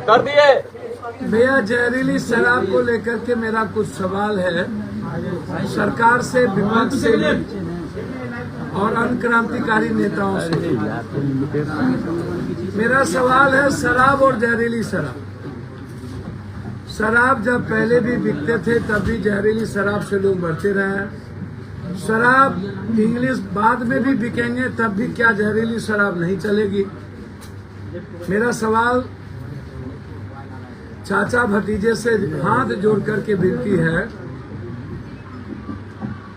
कर दिए। भैया, जहरीली शराब को लेकर के मेरा कुछ सवाल है सरकार से, विपक्ष से और अनक्रांतिकारी नेताओं से। मेरा सवाल है शराब और जहरीली शराब। शराब जब पहले भी बिकते थे तब भी जहरीली शराब से लोग मरते रहे। शराब इंग्लिश बाद में भी बिकेंगे तब भी क्या जहरीली शराब नहीं चलेगी? मेरा सवाल चाचा भतीजे से हाथ जोड़ करके विनती है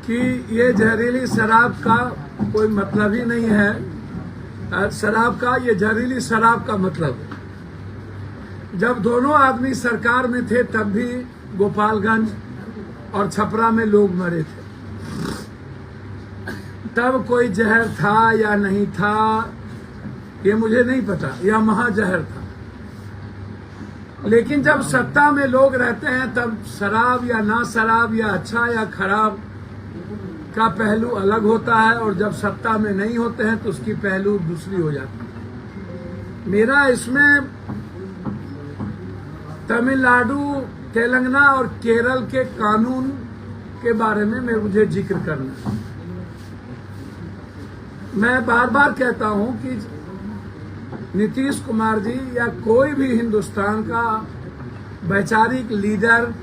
कि ये जहरीली शराब का कोई मतलब ही नहीं है। शराब का, ये जहरीली शराब का मतलब है। जब दोनों आदमी सरकार में थे तब भी गोपालगंज और छपरा में लोग मरे थे। तब कोई जहर था या नहीं था ये मुझे नहीं पता, यह महाजहर था। लेकिन जब सत्ता में लोग रहते हैं तब शराब या ना शराब या अच्छा या खराब का पहलू अलग होता है, और जब सत्ता में नहीं होते हैं तो उसकी पहलू दूसरी हो जाती है। मेरा इसमें तमिलनाडु, तेलंगाना और केरल के कानून के बारे में मुझे जिक्र करना है। मैं बार बार कहता हूं कि नीतीश कुमार जी या कोई भी हिंदुस्तान का वैचारिक लीडर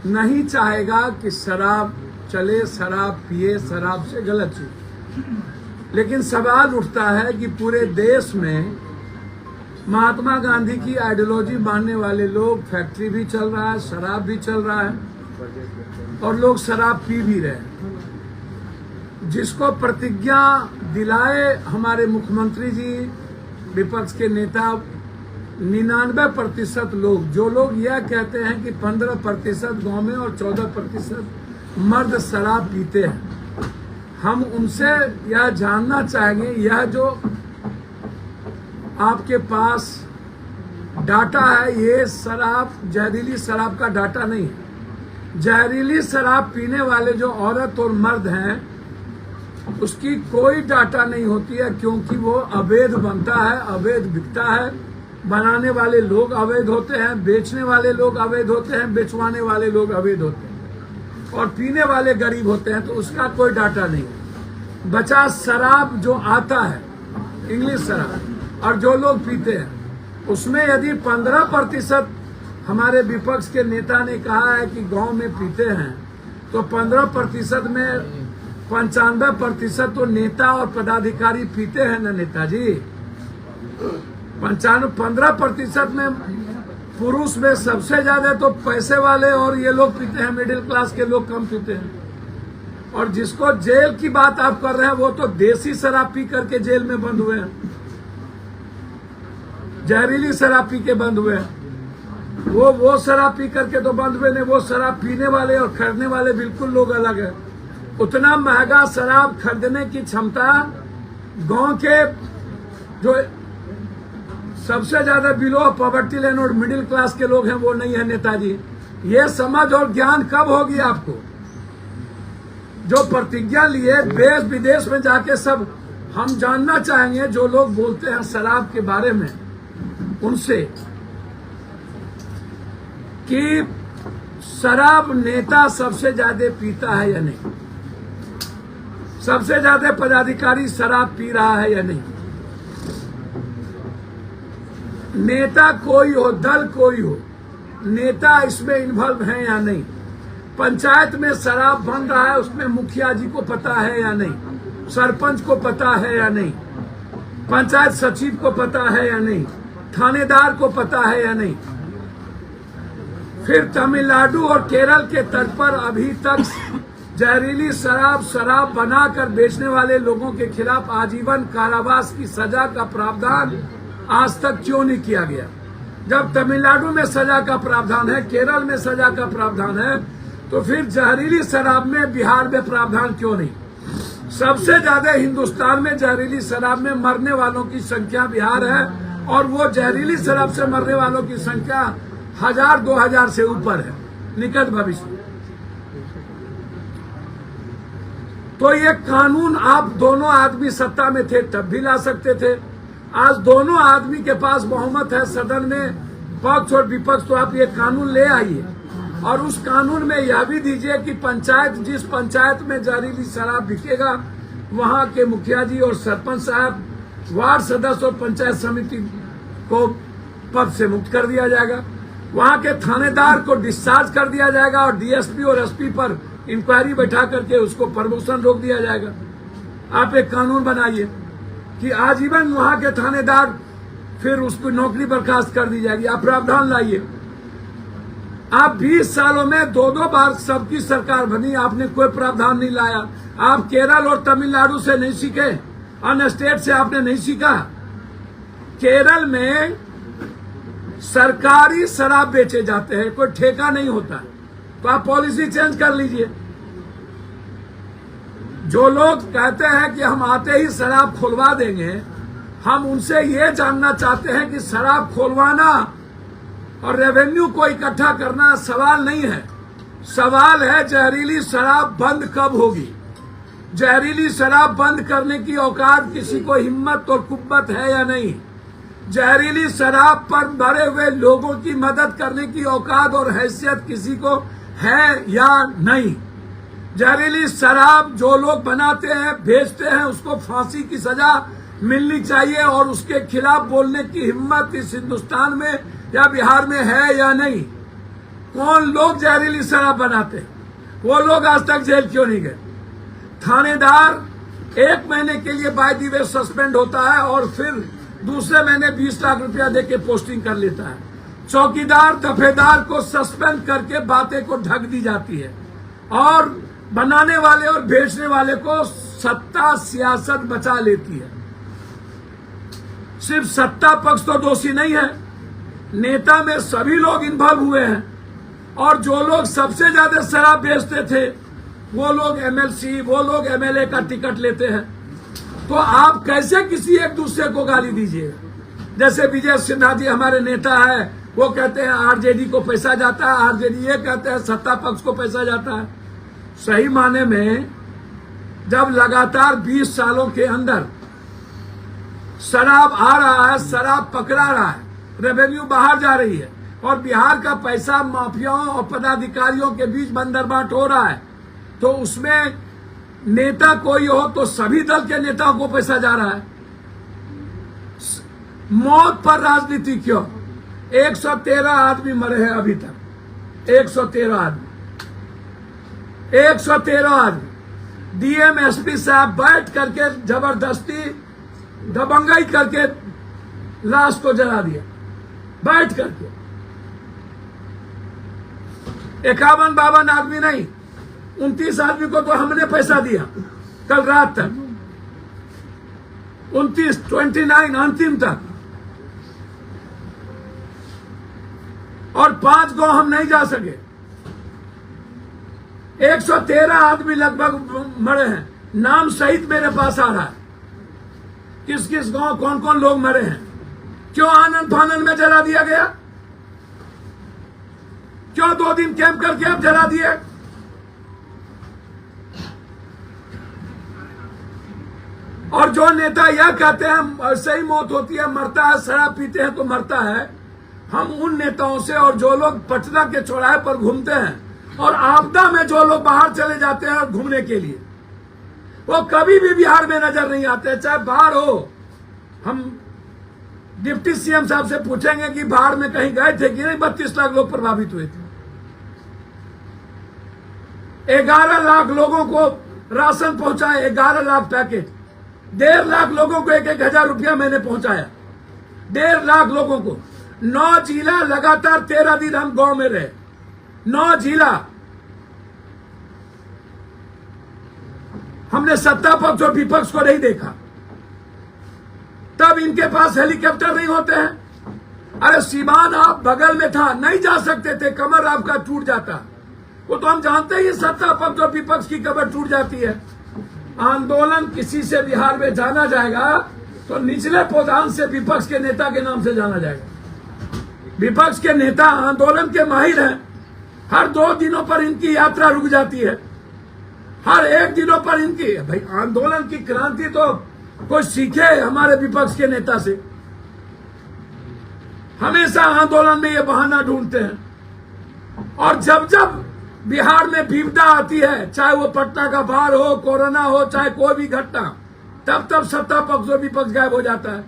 नहीं चाहेगा कि शराब चले, शराब पिए, शराब से गलत चीज। लेकिन सवाल उठता है कि पूरे देश में महात्मा गांधी की आइडियोलॉजी मानने वाले लोग, फैक्ट्री भी चल रहा है, शराब भी चल रहा है और लोग शराब पी भी रहे हैं। जिसको प्रतिज्ञा दिलाए हमारे मुख्यमंत्री जी, विपक्ष के नेता, 99% लोग, जो लोग यह कहते हैं कि 15% गांव में और 14% मर्द शराब पीते हैं, हम उनसे यह जानना चाहेंगे, यह जो आपके पास डाटा है ये शराब, जहरीली शराब का डाटा नहीं है। जहरीली शराब पीने वाले जो औरत और मर्द हैं उसकी कोई डाटा नहीं होती है, क्योंकि वो अवैध बनता है, अवैध बिकता है। बनाने वाले लोग अवैध होते हैं, बेचने वाले लोग अवैध होते हैं, बेचवाने वाले लोग अवैध होते हैं, और पीने वाले गरीब होते हैं, तो उसका कोई डाटा नहीं है। बचा शराब जो आता है, इंग्लिश शराब, और जो लोग पीते हैं उसमें यदि 15% हमारे विपक्ष के नेता ने कहा है कि गांव में पीते हैं, तो 15% में 95% तो नेता और पदाधिकारी पीते हैं ना नेताजी। 15% में पुरुष में सबसे ज्यादा तो पैसे वाले और ये लोग पीते हैं, मिडिल क्लास के लोग कम पीते हैं। और जिसको जेल की बात आप कर रहे हैं वो तो देसी शराब पी करके जेल में बंद हुए हैं, जहरीली शराब पी के बंद हुए हैं। वो शराब पी करके तो बंद हुए नहीं, वो शराब पीने वाले और खरीदने वाले बिल्कुल लोग अलग है। उतना महंगा शराब खरीदने की क्षमता गांव के जो सबसे ज्यादा बिलो पॉवर्टी लाइन और मिडिल क्लास के लोग हैं वो नहीं है नेताजी। ये समझ और ज्ञान कब होगी आपको? जो प्रतिज्ञा लिए देश विदेश में जाके सब हम जानना चाहेंगे, जो लोग बोलते हैं शराब के बारे में उनसे, कि शराब नेता सबसे ज्यादा पीता है या नहीं, सबसे ज्यादा पदाधिकारी शराब पी रहा है या नहीं। नेता कोई हो, दल कोई हो, नेता इसमें इन्वॉल्व है या नहीं। पंचायत में शराब बन रहा है, उसमें मुखिया जी को पता है या नहीं, सरपंच को पता है या नहीं, पंचायत सचिव को पता है या नहीं, थानेदार को पता है या नहीं। फिर तमिलनाडु और केरल के तट पर अभी तक जहरीली शराब बनाकर बेचने वाले लोगों के खिलाफ आजीवन कारावास की सजा का प्रावधान आज तक क्यों नहीं किया गया? जब तमिलनाडु में सजा का प्रावधान है, केरल में सजा का प्रावधान है, तो फिर जहरीली शराब में बिहार में प्रावधान क्यों नहीं? सबसे ज्यादा हिंदुस्तान में जहरीली शराब में मरने वालों की संख्या बिहार है, और वो जहरीली शराब से मरने वालों की संख्या 1000-2000 से ऊपर है निकट भविष्य में। तो ये कानून आप दोनों आदमी सत्ता में थे तब भी ला सकते थे। आज दोनों आदमी के पास बहुमत है सदन में, पक्ष और विपक्ष, तो आप ये कानून ले आइए और उस कानून में यह भी दीजिए कि पंचायत, जिस पंचायत में जहरीली शराब बिकेगा वहां के मुखिया जी और सरपंच साहब, वार्ड सदस्य और पंचायत समिति को पद से मुक्त कर दिया जाएगा, वहां के थानेदार को डिस्चार्ज कर दिया जाएगा और डीएसपी और एसपी पर इंक्वायरी बैठा करके उसको प्रमोशन रोक दिया जाएगा। आप एक कानून बनाइए कि आजीवन वहां के थानेदार, फिर उसको नौकरी बर्खास्त कर दी जाएगी। आप प्रावधान लाइए। आप 20 सालों में 2-2 बार सबकी सरकार बनी, आपने कोई प्रावधान नहीं लाया। आप केरल और तमिलनाडु से नहीं सीखे, अन्य स्टेट से आपने नहीं सीखा। केरल में सरकारी शराब बेचे जाते हैं, कोई ठेका नहीं होता, तो आप पॉलिसी चेंज कर लीजिए। जो लोग कहते हैं कि हम आते ही शराब खुलवा देंगे, हम उनसे ये जानना चाहते हैं कि शराब खुलवाना और रेवेन्यू को इकट्ठा करना सवाल नहीं है। सवाल है जहरीली शराब बंद कब होगी। जहरीली शराब बंद करने की औकात किसी को हिम्मत और कुव्वत है या नहीं। जहरीली शराब पर मरे हुए लोगों की मदद करने की औकात और हैसियत किसी को है या नहीं। जहरीली शराब जो लोग बनाते हैं, बेचते हैं, उसको फांसी की सजा मिलनी चाहिए और उसके खिलाफ बोलने की हिम्मत इस हिंदुस्तान में या बिहार में है या नहीं। कौन लोग जहरीली शराब बनाते हैं, वो लोग आज तक जेल क्यों नहीं गए। थानेदार 1 महीने के लिए बाय द वे सस्पेंड होता है और फिर दूसरे महीने 20 लाख रुपया देके पोस्टिंग कर लेता है। चौकीदार, दफेदार को सस्पेंड करके बातें को ढक दी जाती है और बनाने वाले और बेचने वाले को सत्ता सियासत बचा लेती है। सिर्फ सत्ता पक्ष तो दोषी नहीं है, नेता में सभी लोग इन्वॉल्व हुए हैं और जो लोग सबसे ज्यादा शराब बेचते थे वो लोग एमएलसी, वो लोग एमएलए का टिकट लेते हैं। तो आप कैसे किसी एक दूसरे को गाली दीजिएगा। जैसे विजय सिन्हा जी हमारे नेता है, वो कहते हैं आरजेडी को पैसा जाता है, आरजेडी ये कहते हैं सत्ता पक्ष को पैसा जाता है। सही माने में जब लगातार 20 सालों के अंदर शराब आ रहा है, शराब पकड़ा रहा है, रेवेन्यू बाहर जा रही है और बिहार का पैसा माफियाओं और पदाधिकारियों के बीच बंदरबाट हो रहा है, तो उसमें नेता कोई हो तो सभी दल के नेताओं को पैसा जा रहा है। मौत पर राजनीति क्यों। 113 आदमी मरे हैं अभी तक, 113 आदमी, 113 आदमी। डीएम एसपी साहब बैठ करके जबरदस्ती दबंगाई करके लाश को जला दिया, बैठ करके। 51-52 आदमी नहीं, 29 आदमी को तो हमने पैसा दिया कल रात तक, 29 अंतिम तक, और 5 को हम नहीं जा सके। 113 आदमी लगभग मरे हैं, नाम सहित मेरे पास आ रहा है किस किस गांव कौन कौन लोग मरे हैं। क्यों आनंद फानंद में जला दिया गया, क्यों 2 दिन कैंप करके अब जला दिए। और जो नेता यह कहते हैं सही मौत होती है, मरता है, शराब पीते हैं तो मरता है, हम उन नेताओं से, और जो लोग पटना के चौराहे पर घूमते हैं और आपदा में जो लोग बाहर चले जाते हैं घूमने के लिए, वो कभी भी बिहार में नजर नहीं आते, चाहे बाढ़ हो। हम डिप्टी सीएम साहब से पूछेंगे कि बाढ़ में कहीं गए थे कि नहीं। 32 लाख लोग प्रभावित हुए थे, 11 लाख लोगों को राशन पहुंचाए, 11 लाख पैकेट, 1.5 लाख लोगों को 1-1 हजार रुपया मैंने पहुंचाया, 1.5 लाख लोगों को। 9 जिला लगातार 13 दिन हम गांव में रहे, 9 जिला। हमने सत्ता पक्ष और विपक्ष को नहीं देखा। तब इनके पास हेलीकॉप्टर नहीं होते हैं। अरे सीमान आप बगल में था, नहीं जा सकते थे, कमर आपका टूट जाता। वो तो हम जानते ही सत्ता पक्ष और विपक्ष की कमर टूट जाती है। आंदोलन किसी से बिहार में जाना जाएगा तो निचले पौधान से विपक्ष के नेता के नाम से जाना जाएगा। विपक्ष के नेता आंदोलन के माहिर हैं। हर 2 दिनों पर इनकी यात्रा रुक जाती है, हर 1 दिनों पर इनकी। भाई आंदोलन की क्रांति तो कोई सीखे हमारे विपक्ष के नेता से। हमेशा आंदोलन में ये बहाना ढूंढते हैं। और जब जब बिहार में विपदा आती है, चाहे वो पटना का बाढ़ हो, कोरोना हो, चाहे कोई भी घटना, तब तब सत्ता पक्ष और विपक्ष गायब हो जाता है।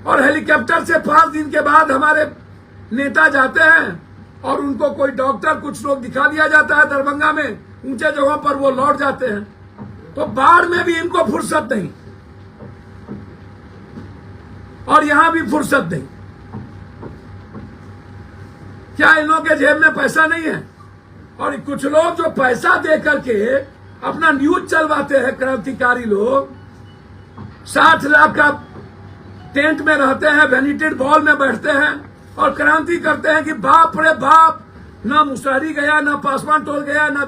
और हेलीकॉप्टर से 5 दिन के बाद हमारे नेता जाते हैं और उनको कोई डॉक्टर, कुछ लोग दिखा दिया जाता है दरभंगा में, ऊंचे जगहों पर वो लौट जाते हैं। तो बाढ़ में भी इनको फुर्सत नहीं और यहां भी फुर्सत नहीं। क्या इन लोगों के जेब में पैसा नहीं है? और कुछ लोग जो पैसा दे करके अपना न्यूज चलवाते हैं, क्रांतिकारी लोग 60 लाख का टेंट में रहते हैं, वैनिटेड बॉल में बैठते हैं और क्रांति करते हैं कि बाप रे बाप, ना मुशहरी गया, ना पासवान टोल गया, ना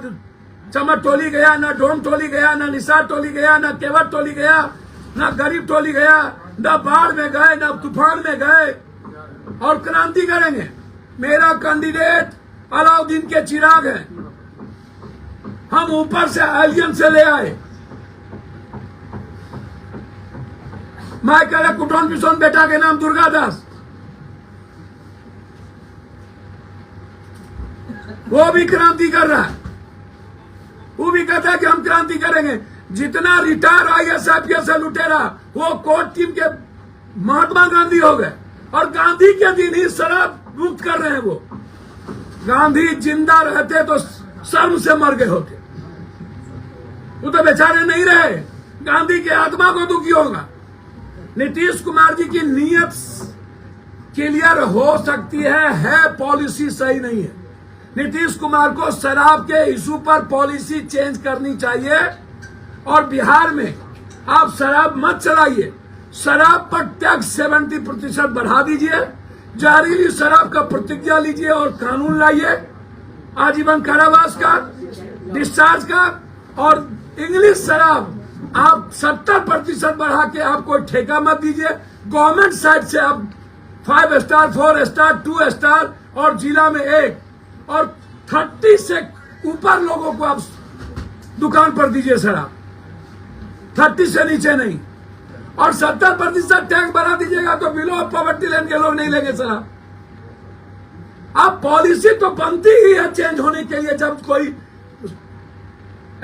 चमक टोली गया, ना डोम टोली गया, ना निसार टोली गया, ना केवट टोली गया, ना गरीब टोली गया, ना बाढ़ में गए, ना तूफान में गए और क्रांति करेंगे। मेरा कैंडिडेट अलाउद्दीन के चिराग है। हम ऊपर से एलियन से ले आए। मैं कह रहा कुटौन पिसौन बेटा के नाम दुर्गादास, वो भी क्रांति कर रहा है। वो भी कहता है कि हम क्रांति करेंगे। जितना रिटायर IAS IPS लुटेरा, वो कोर्ट टीम के महात्मा गांधी हो गए और गांधी के दिन ही शराब मुक्त कर रहे हैं। वो गांधी जिंदा रहते तो शर्म से मर गए होते। वो तो बेचारे नहीं रहे, गांधी की आत्मा को दुखी होगा। नीतीश कुमार जी की नीयत क्लियर हो सकती है पॉलिसी सही नहीं है। नीतीश कुमार को शराब के इशू पर पॉलिसी चेंज करनी चाहिए और बिहार में आप शराब मत चलाइए। शराब पर टैक्स 70% बढ़ा दीजिए, जहरीली शराब का प्रतिज्ञा लीजिए और कानून लाइए, आजीवन कारावास का, डिस्चार्ज का। और इंग्लिश शराब आप 70% बढ़ा के आप कोई ठेका मत दीजिए। गवर्नमेंट साइड से आप 5 स्टार, 4 स्टार, 2 स्टार और जिला में 1 और 30 से ऊपर लोगों को आप दुकान पर दीजिए शराब, 30 से नीचे नहीं। और 70% टैक्स बढ़ा दीजिएगा तो बिलो ऑफ पॉवर्टी लाइन के लोग नहीं लेंगे शराब। अब पॉलिसी तो बनती ही है चेंज होने के लिए। जब कोई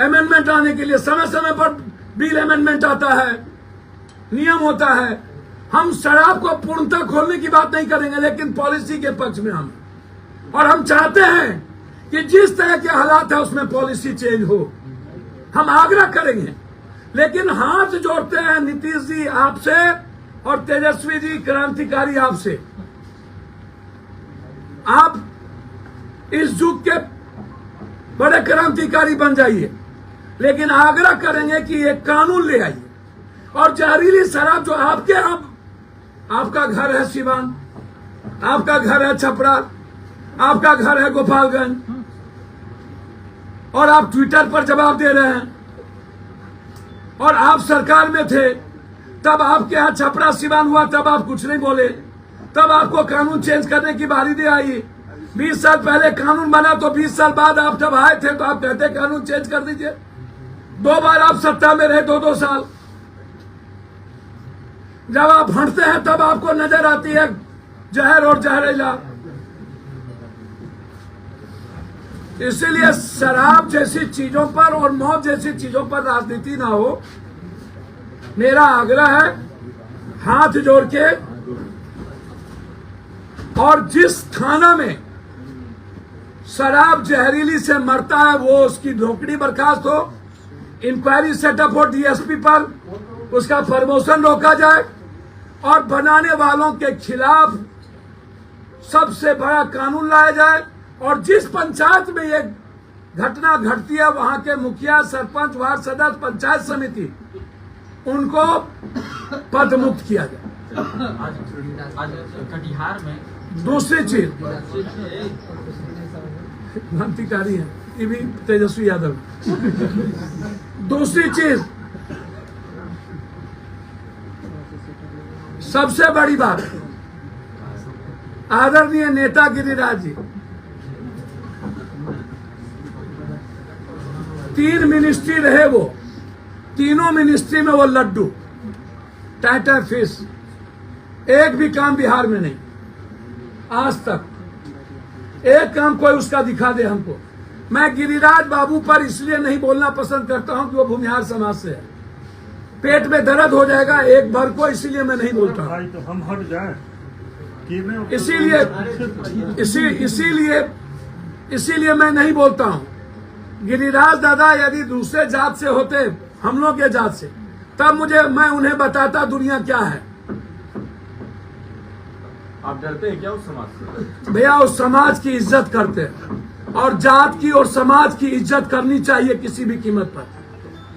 अमेंडमेंट आने के लिए समय समय पर बिल अमेंडमेंट आता है, नियम होता है। हम शराब को पूर्णतः खोलने की बात नहीं करेंगे, लेकिन पॉलिसी के पक्ष में हम, और हम चाहते हैं कि जिस तरह के हालात है उसमें पॉलिसी चेंज हो। हम आग्रह करेंगे, लेकिन हाथ जोड़ते हैं नीतीश जी आपसे और तेजस्वी जी क्रांतिकारी आपसे। आप इस युग के बड़े क्रांतिकारी बन जाइए, लेकिन आग्रह करेंगे कि एक कानून ले आइए। और जहरीली शराब जो आपके यहाँ, आपका घर है सिवान, आपका घर है छपरा, आपका घर है गोपालगंज, और आप ट्विटर पर जवाब दे रहे हैं। और आप सरकार में थे, तब आपके यहाँ छपरा सिवान हुआ, तब आप कुछ नहीं बोले, तब आपको कानून चेंज करने की बारी दे आई। 20 साल पहले कानून बना तो 20 साल बाद आप जब आए थे तो आप कहते कानून चेंज कर दीजिए। 2 बार आप सत्ता में रहे, 2-2 साल। जब आप हंसते हैं तब आपको नजर आती है जहर और जहरीला। इसीलिए शराब जैसी चीजों पर और मौत जैसी चीजों पर राजनीति ना हो। मेरा आग्रह है हाथ जोड़ के, और जिस थाना में शराब जहरीली से मरता है वो उसकी नौकरी बर्खास्त हो, इंक्वायरी सेटअप हो DSP पर, उसका प्रमोशन रोका जाए और बनाने वालों के खिलाफ सबसे बड़ा कानून लाया जाए। और जिस पंचायत में ये घटना घटती है वहां के मुखिया, सरपंच, वार्ड सदस्य, पंचायत समिति, उनको पद मुक्त किया जाए। आज कटिहार में दूसरी चीज क्रांतिकारी है, ये भी तेजस्वी यादव। दूसरी चीज, सबसे बड़ी बात, आदरणीय नेता गिरिराज जी 3 मिनिस्ट्री रहे, वो तीनों मिनिस्ट्री में वो लड्डू, टाटा फिश, एक भी काम बिहार में नहीं, आज तक एक काम कोई उसका दिखा दे हमको। मैं गिरिराज बाबू पर इसलिए नहीं बोलना पसंद करता हूं कि वो भूमिहार समाज से है, पेट में दर्द हो जाएगा एक बार को, इसीलिए मैं नहीं बोलता हूं। तो हम हट जाएं। इसीलिए मैं नहीं बोलता हूं। गिरिराज दादा यदि दूसरे जात से होते, हम लोग के जात से, तब मैं उन्हें बताता दुनिया क्या है। आप डरते हैं क्या उस समाज से? भैया उस समाज की इज्जत करते हैं, और जात की और समाज की इज्जत करनी चाहिए किसी भी कीमत पर।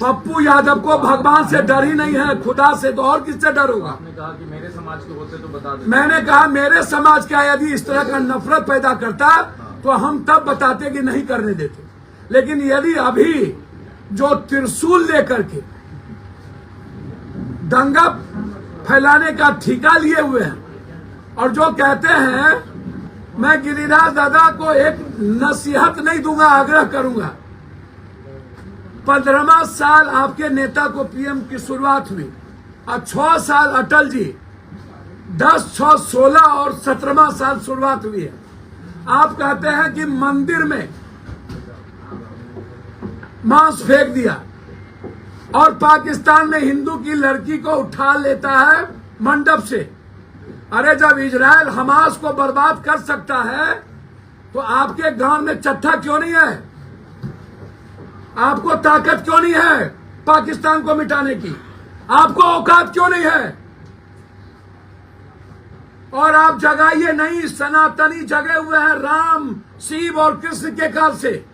पप्पू यादव को भगवान से डर ही नहीं है, खुदा से तो और किससे डर होगा। आपने कहा कि मेरे समाज के होते तो बता दें। मैंने कहा मेरे समाज का यदि इस तरह का नफरत पैदा करता तो हम तब बताते कि नहीं करने देते। लेकिन यदि अभी जो त्रिशूल लेकर के दंगा फैलाने का ठेका लिए हुए हैं, और जो कहते हैं, मैं गिरिराज दादा को एक नसीहत नहीं दूंगा, आग्रह करूंगा। 15वां साल आपके नेता को पीएम की शुरुआत हुई, और 6 साल अटल जी, 10, 6, 16 और 17वां साल शुरुआत हुई है। आप कहते हैं कि मंदिर में मांस फेंक दिया, और पाकिस्तान में हिंदू की लड़की को उठा लेता है मंडप से। अरे जब इजराइल हमास को बर्बाद कर सकता है तो आपके गांव में चट्टा क्यों नहीं है? आपको ताकत क्यों नहीं है पाकिस्तान को मिटाने की? आपको औकात क्यों नहीं है? और आप जगाइए नहीं, सनातनी जगे हुए हैं राम, शिव और कृष्ण के काल से।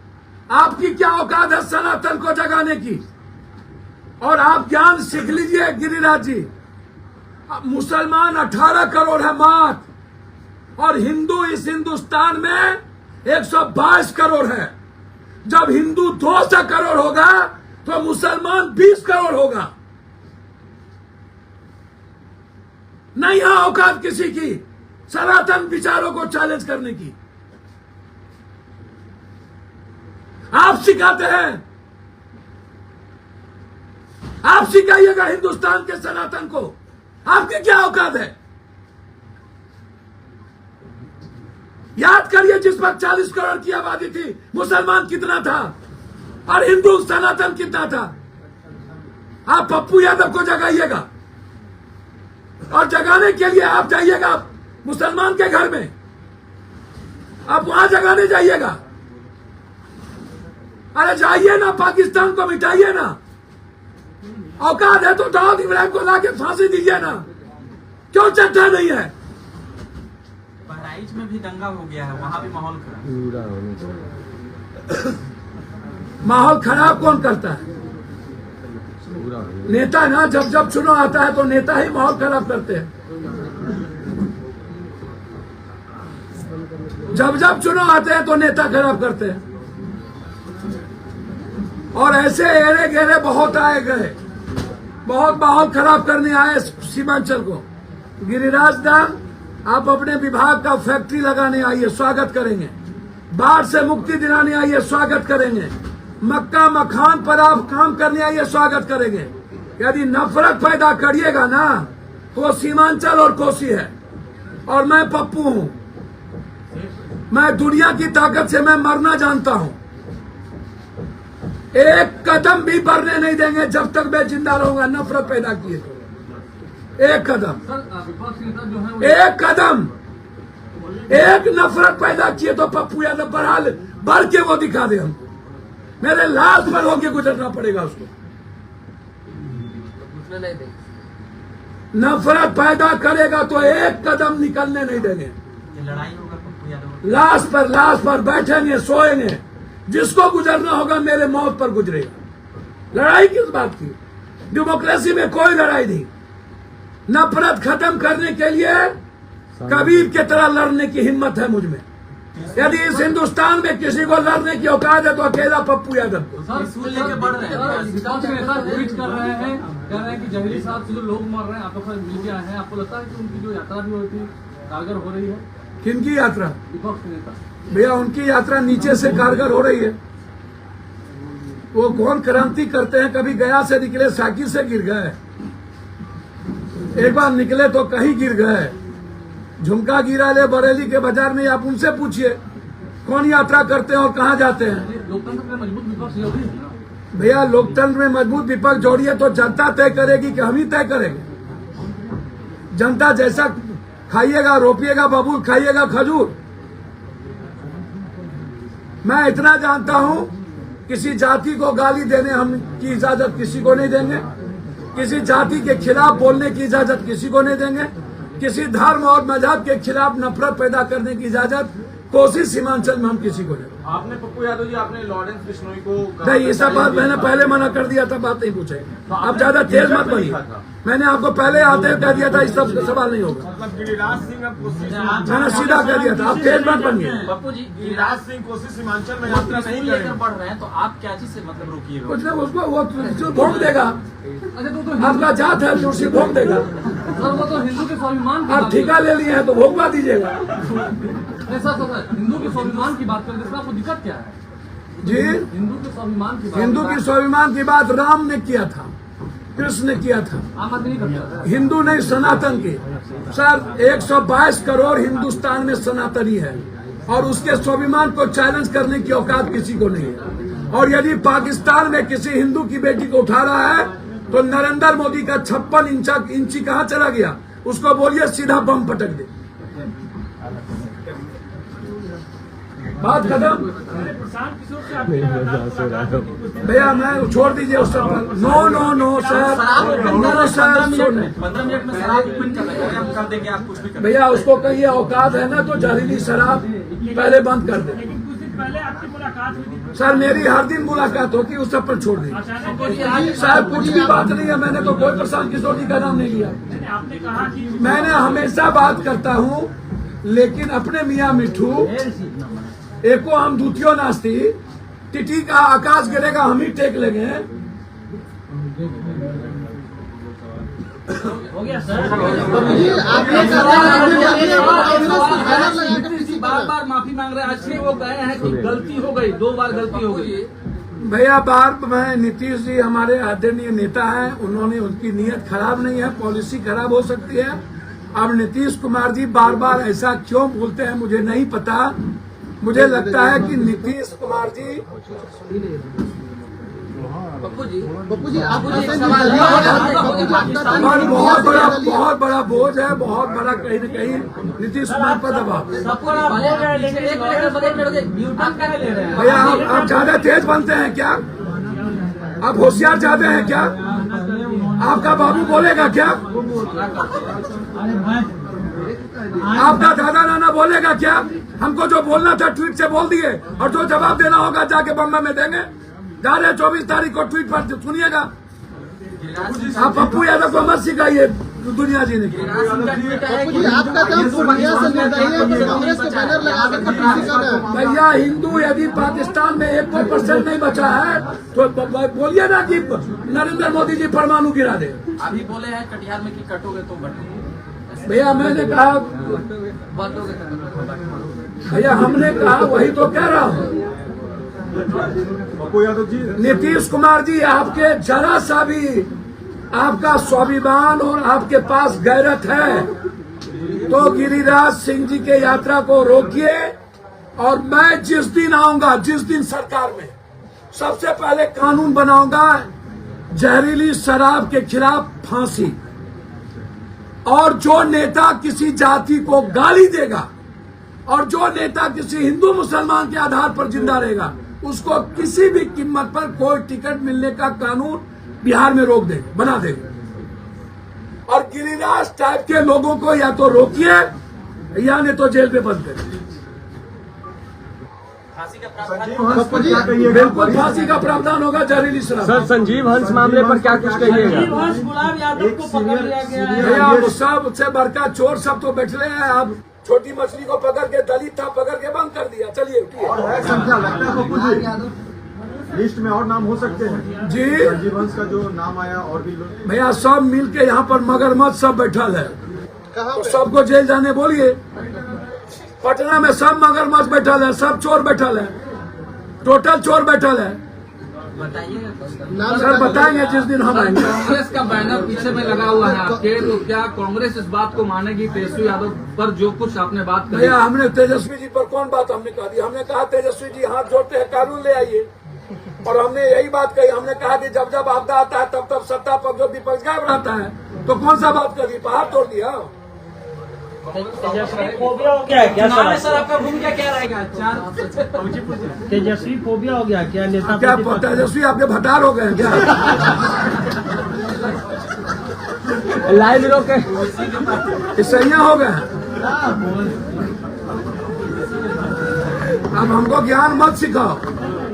आपकी क्या औकात है सनातन को जगाने की? और आप ज्ञान सीख लीजिए गिरिराज जी। मुसलमान 18 करोड़ है मात, और हिंदू इस हिंदुस्तान में 122 करोड़ है। जब हिंदू 200 करोड़ होगा तो मुसलमान 20 करोड़ होगा। नहीं है औकात किसी की सनातन विचारों को चैलेंज करने की। आप सिखाते हैं, आप सिखाइएगा हिंदुस्तान के सनातन को। आपकी क्या औकात है? याद करिए, जिस वक्त 40 करोड़ की आबादी थी, मुसलमान कितना था और हिंदू सनातन कितना था? आप पप्पू यादव को जगाइएगा, और जगाने के लिए आप जाइएगा मुसलमान के घर में, आप वहां जगाने जाइएगा। अरे जाइए ना, पाकिस्तान को मिटाइए ना। औकात है तो दाऊद इब्राहिम को लाके फांसी दीजिए ना। क्यों चर्चा नहीं है? बहराइच में भी दंगा हो गया है, वहां भी माहौल खराब। माहौल खराब कौन करता है? नेता ना। जब जब चुनाव आता है तो नेता ही माहौल खराब करते हैं। जब जब चुनाव आते हैं तो नेता खराब करते हैं। और ऐसे एरे गेरे बहुत आए गए, बहुत माहौल खराब करने आए सीमांचल को। गिरिराज दा, आप अपने विभाग का फैक्ट्री लगाने आइए, स्वागत करेंगे। बाढ़ से मुक्ति दिलाने आइए, स्वागत करेंगे। मक्का मखान पर आप काम करने आइए, स्वागत करेंगे। यदि नफरत पैदा करिएगा ना तो सीमांचल और कोसी है। और मैं पप्पू हूं, मैं दुनिया की ताकत से मैं मरना जानता हूं। एक कदम भी बढ़ने नहीं देंगे जब तक मैं जिंदा रहूंगा। नफरत पैदा किए तो एक कदम, एक कदम, एक नफरत पैदा किए तो पप्पू यादव बढ़ के वो दिखा दे हमको। मेरे लाश पर होके गुजरना पड़ेगा उसको। नफरत पैदा करेगा तो एक कदम निकलने नहीं देंगे। ये लड़ाई होगा पप्पू यादव। लाश पर बैठेंगे, सोएंगे। जिसको गुजरना होगा मेरे मौत पर गुजरेगा। लड़ाई किस बात की? डेमोक्रेसी में कोई लड़ाई नहीं। नफरत खत्म करने के लिए कबीर की तरह लड़ने की हिम्मत है मुझ में। यदि इस हिंदुस्तान में किसी को लड़ने की औकात है तो अकेला पप्पू यादव को। लेके बढ़ रहे हैं। विपक्ष में ऐसा ट्वीट कर रहे हैं, कह रहे हैं कि जहरी साहब से जो लोग मर रहे हैं आप लोग मिल के आए हैं। आपको लगता है कि उनकी जो यात्रा भी हुई थी कारगर हो रही है? किनकी यात्रा? विपक्ष नेता भैया, उनकी यात्रा नीचे से कारगर हो रही है। वो कौन क्रांति करते हैं? कभी गया से निकले साइकिल से गिर गए। एक बार निकले तो कहीं गिर गए। झुमका गिरा ले बरेली के बाजार में, आप उनसे पूछिए कौन यात्रा करते हैं और कहाँ जाते हैं। लोकतंत्र में मजबूत विपक्ष ये होगी ना। भैया लोकतंत्र में मजबूत विपक्ष जोड़िए तो जनता तय करेगी कि हम ही तय करेंगे। जनता जैसा खाइएगा, रोपिएगा बबूल, खाइएगा खजूर। मैं इतना जानता हूं, किसी जाति को गाली देने हम की इजाजत किसी को नहीं देंगे, किसी जाति के खिलाफ बोलने की इजाजत किसी को नहीं देंगे, किसी धर्म और मजहब के खिलाफ नफरत पैदा करने की इजाजत कोसी सीमांचल में हम किसी को नहीं। आपने पप्पू यादव जी, आपने लॉरेंस बिश्नोई को नहीं, ये सब बात मैंने पहले मना कर दिया था, बात नहीं पूछेंगे। आप ज्यादा तेज मत बनिए। मैंने आपको पहले आते हुए कह दिया था इस सब सवाल नहीं होगा। मतलब गिरिराज सिंह अब कोसी, मैंने सीधा कह दिया था, आप तेज मत बनिए। पप्पू जी, गिरिराज सिंह कोसी सीमांचल में यात्रा यात्रा नहीं नहीं लेकर करेंगे। बढ़ रहे हैं तो आप क्या चीज से मतलब रोकिएगा? कुछ ना, उसको वो भोग देगा। अच्छा तो आपका जात है जो उसे भोग देगा। सर वो तो हिंदू के स्वाभिमान की आप बात ठेका ले लिए हैं तो भोगवा दीजिएगा। नहीं सर, हिंदू के स्वाभिमान की बात करें, इसमें आपको दिक्कत क्या है? जी, हिंदू के स्वाभिमान की बात, हिंदू की स्वाभिमान की बात राम ने किया था, कृष्ण ने किया था, आम आदमी नहीं करता। हिंदू नहीं सनातन की। सर 122 करोड़ हिंदुस्तान में सनातनी है और उसके स्वाभिमान को चैलेंज करने की औकात किसी को नहीं है। और यदि पाकिस्तान में किसी हिंदू की बेटी को उठा रहा है तो नरेंद्र मोदी का 56 इंची कहाँ चला गया, उसको बोलिए सीधा बम पटक दे। बात खत्म भैया, मैं छोड़ दीजिए उस सब। No no no sir, no sir, 15 minute में शराब क्विट कर लेंगे, हम कर देंगे, आप कुछ भी कर भैया उसको कहिए औकात है ना तो जहरीली शराब पहले बंद कर दे। पहले आपकी मुलाकात हुई थी, सर मेरी हर दिन मुलाकात होती है, उस सब पर छोड़ दी। सर कुछ भी बात नहीं है, मैंने तो कोई प्रशांत किशोर जी का नाम नहीं लिया। आपने कहा कि मैंने हमेशा बात करता हूँ, लेकिन अपने मियाँ मिठू एको हम दूतियों नास्ती, टिटी का आकाश गिरेगा हम ही टेक लेंगे। हो गया सर। बार बार माफी मांग रहे हैं। आज फिर वो कहे हैं कि गलती हो गई, 2 बार गलती हो गई। भैया बार मैं, नीतीश जी हमारे आदरणीय नेता हैं, उन्होंने उनकी नीयत खराब नहीं है, पॉलिसी खराब हो सकती है। अब नीतीश कुमार जी बार बार ऐसा क्यों बोलते हैं मुझे नहीं पता। मुझे लगता है कि नीतीश कुमार जी पप्पू जी और बहुत बड़ा बोझ है, बहुत बड़ा कहीं न कहीं नीतीश कुमार पर दबाव। भैया आप ज्यादा तेज बनते हैं क्या? आप होशियार ज्यादा हैं क्या? आपका बाबू बोलेगा क्या? आपका दादा नाना बोलेगा क्या? हमको जो बोलना था ट्वीट से बोल दिए और जो जवाब देना होगा जाके बम्बई में देंगे। जा रहे 24 तारीख को ट्वीट पर सुनिएगा। आप पप्पू यादव को मत सिखाइए दुनिया जी ने। आपका काम दुनिया से निर्दयी कि कांग्रेस के बैनर लगाकर के पीछे कर रहे हैं। भैया हिंदू यदि पाकिस्तान में 1% नहीं बचा है तो बोलिए ना कि नरेंद्र मोदी जी परमाणु गिरा दे। अभी बोले हैं कटिहार में कि कटोगे तो बटोगे। भैया मैंने कहा, भैया हमने कहा वही तो कह रहा हूँ। पप्पू यादव जी, नीतीश कुमार जी आपके जरा सा भी आपका स्वाभिमान और आपके पास गैरत है तो गिरिराज सिंह जी के यात्रा को रोकिए। और मैं जिस दिन आऊंगा, जिस दिन सरकार में, सबसे पहले कानून बनाऊंगा जहरीली शराब के खिलाफ फांसी। और जो नेता किसी जाति को गाली देगा और जो नेता किसी हिंदू मुसलमान के आधार पर जिंदा रहेगा उसको किसी भी कीमत पर कोई टिकट मिलने का कानून बिहार में रोक देंगे, बना देंगे। और गिरिराज टाइप के लोगों को या तो रोकिए या नहीं तो जेल में बंद करिए। फांसी का प्रावधान बिल्कुल फांसी का प्रावधान होगा जहरीली शराब। सर संजीव हंस मामले पर क्या कुछ कहिएगा? गुलाब यादव को पकड़ लिया गया है। भैया वो सबसे बड़का चोर सब तो बैठे हैं। अब छोटी मछली को पकड़ के, दलित था पकड़ के बंद कर दिया। चलिए उठिए। और है संख्या लगता है पप्पू जी लिस्ट में और नाम हो सकते हैं जी संजीव हंस का जो नाम आया और भी लोग। भैया सब मिल के यहाँ पर मगरमच्छ सब बैठल है तो सबको जेल जाने बोलिए। पटना में सब मगरमच्छ बैठल है, सब चोर बैठल है, टोटल चोर बैठल है। बताइएगा। सर बताएंगे जिस दिन हम आएंगे। कांग्रेस का बैनर पीछे में लगा हुआ है आपके, तो क्या कांग्रेस इस बात को मानेगी तेजस्वी यादव पर जो कुछ आपने बात कही? भैया हमने तेजस्वी जी पर कौन बात हमने कहा दी? हमने कहा तेजस्वी जी हाथ जोड़ते हैं कानून ले आइए, और हमने यही बात कही। हमने कहा कि जब जब आपदा आता है तब तब सत्ता पर जो विपक्ष गायब रहता है, तो कौन सा बात कर दी? पहाड़ तोड़ दिया। तेजस्वी फोबिया हो गया है क्या चुनाव में सर? सर आपका भूमिका क्या रहेगा? तेजस्वी फोबिया हो गया क्या नेता? क्या तेजस्वी आपके भटार हो गए हैं क्या? लाइव रोके। सैया हो गए हैं। अब हमको ज्ञान मत सिखाओ।